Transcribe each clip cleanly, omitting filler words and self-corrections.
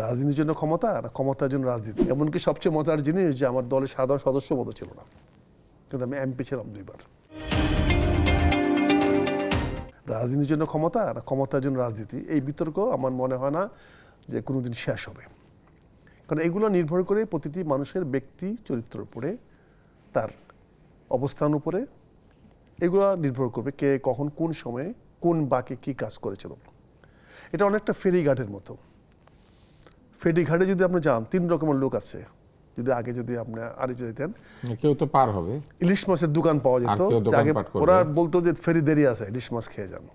রাজনীতির জন্য ক্ষমতা আর ক্ষমতার জন্য রাজনীতি। এমনকি সবচেয়ে মজার জিনিস যে আমার দলের সাধারণ সদস্য বোধ ছিল না, কিন্তু আমি এমপি ছিলাম 2 বার। রাজনীতির জন্য ক্ষমতা আর ক্ষমতার জন্য রাজনীতি, এই বিতর্ক আমার মনে হয় না যে কোনোদিন শেষ হবে। কারণ এগুলো নির্ভর করে প্রতিটি মানুষের ব্যক্তি চরিত্রের উপরে, তার অবস্থান উপরে। এগুলো নির্ভর করবে কে কখন কোন সময়ে কোন বাকে কি কাজ করেছিল। এটা অনেকটা ফেরিঘাটের মতো। ফেরিঘাটে যদি আপনি যান, 3 রকমের লোক আছে। যদি আপনি আরিচা দিতেন, কেউ তো পার হবে, ইলিশ মাছের দোকান পাওয়া যেত, আগে ওরা বলতো যে ফেরি দেরি আছে, ইলিশ মাছ খেয়ে যান।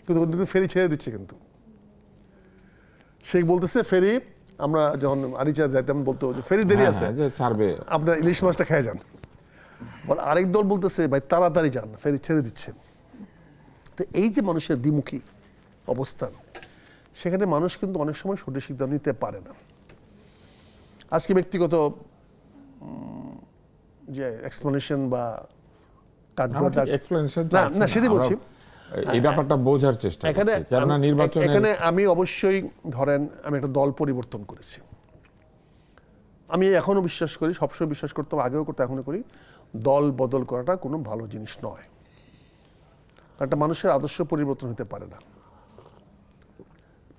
কিন্তু ফেরি ছেড়ে দিচ্ছে, কিন্তু সে বলতেছে ফেরি, আমরা যখন আরিচা যাইতাম বলতো যে ফেরি দেরি আছে, ছাড়বে, আপনার ইলিশ মাছটা খেয়ে যান। আরেক দল বলতেছে ভাই তাড়াতাড়ি যান, ফেরি ছেড়ে দিচ্ছে। তো এই যে মানুষের দ্বিমুখী অবস্থান, সেখানে মানুষ কিন্তু অনেক সময় সঠিক সিদ্ধান্ত নিতে পারে না। আজকে ব্যক্তিগত যে এক্সপ্লেনেশন বা না সেটাই বলছি, এই ব্যাপারটা বোঝার চেষ্টা করছি। কেননা এখানে আমি অবশ্যই ধরেন আমি একটা দল পরিবর্তন করেছি। আমি এখনো বিশ্বাস করি, সবসময় বিশ্বাস করতাম, আগেও করতে এখনো করি, দল বদল করাটা কোনো ভালো জিনিস নয়। একটা মানুষের আদর্শ পরিবর্তন হতে পারে না,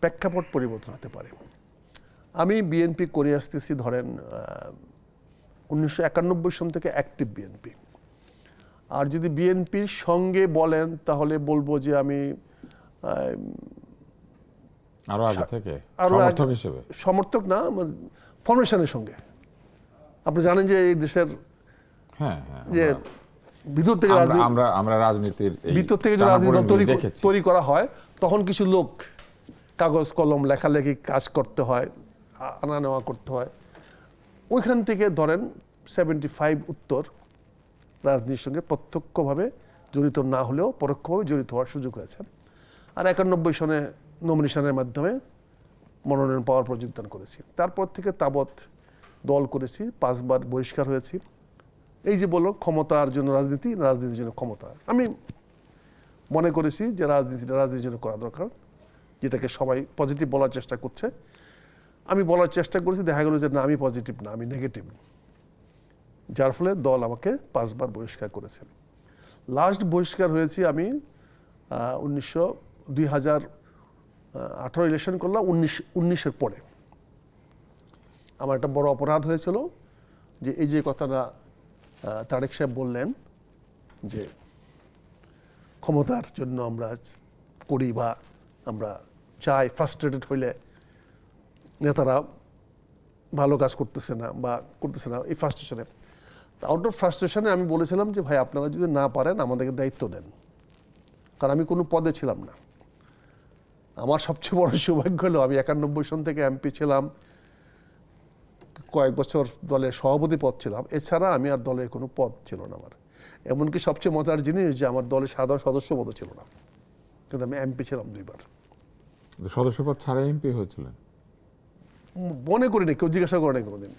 প্রেক্ষাপট পরিবর্তন হতে পারে। আমি বিএনপি করে আসতেছি ধরেন 1991 সন থেকে অ্যাক্টিভ বিএনপি। আর যদি বিএনপির সঙ্গে বলেন তাহলে বলবো যে আমি আরো আগে থেকে সমর্থক হিসেবে, সমর্থক না, ফরমেশনের সঙ্গে। আপনি জানেন যে এই দেশের যে ভিতর থেকে আমরা রাজনীতির ভিতর থেকে যে রাজনীতি তৈরি করা হয়, তখন কিছু লোক কাগজ কলম লেখালেখি কাজ করতে হয়, আনা নেওয়া করতে হয়। ওইখান থেকে ধরেন 75 উত্তর রাজনীতির সঙ্গে প্রত্যক্ষভাবে জড়িত না হলেও পরোক্ষভাবে জড়িত হওয়ার সুযোগ হয়েছে। আর 91 সনে নমিনেশনের মাধ্যমে মনোনয়ন পাওয়ার পর যোগদান করেছি। তারপর থেকে তাবৎ দল করেছি, 5 বার বহিষ্কার হয়েছি। এই যে বলল ক্ষমতার জন্য রাজনীতি, রাজনীতির জন্য ক্ষমতা, আমি মনে করেছি যে রাজনীতির জন্য করা দরকার, যেটাকে সবাই পজিটিভ বলার চেষ্টা করছে। আমি বলার চেষ্টা করেছি, দেখা গেল যে না, আমি পজিটিভ না, আমি নেগেটিভ। যার ফলে দল আমাকে 5 বার বহিষ্কার করেছে। লাস্ট বহিষ্কার হয়েছি আমি 2018 ইলেকশন করলাম, 19-এর পরে। আমার একটা বড় অপরাধ হয়েছিল যে এই যে কথাটা তারেক সাহেব বললেন যে ক্ষমতার জন্য আমরা করি বা আমরা চাই, ফ্রাস্ট্রেটেড হইলে নেতারা ভালো কাজ করতেছে না বা করতেছে না, এই ফ্রাস্ট্রেশনে, আউট অফ ফ্রাস্ট্রেশনে আমি বলেছিলাম যে ভাই আপনারা যদি না পারেন আমাদেরকে দায়িত্ব দেন। কারণ আমি কোনো পদে ছিলাম না। আমার সবচেয়ে বড় সৌভাগ্য হলো আমি 91 সন থেকে এমপি ছিলাম, কয়েক বছর দলের সভাপতি পদ ছিলাম, এছাড়া আমি আর দলের কোনো পদ ছিল না আমার। এমনকি সবচেয়ে মজার জিনিস যে আমার দলের সাধারণ সদস্য পদও ছিল না, কিন্তু আমি এমপি ছিলাম 2 বার। সদস্যপদ ছাড়া এমপি হয়েছিলেন? মনে করিনি, কেউ জিজ্ঞাসা করে নাই কোনোদিন।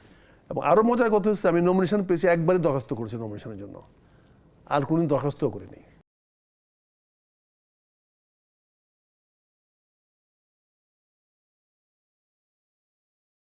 এবং আরও মজার কথা হচ্ছে আমি নমিনেশন পেয়েছি, একবারই দরখাস্ত করেছি নমিনেশনের জন্য, আর কোনোদিন দরখাস্তও করিনি।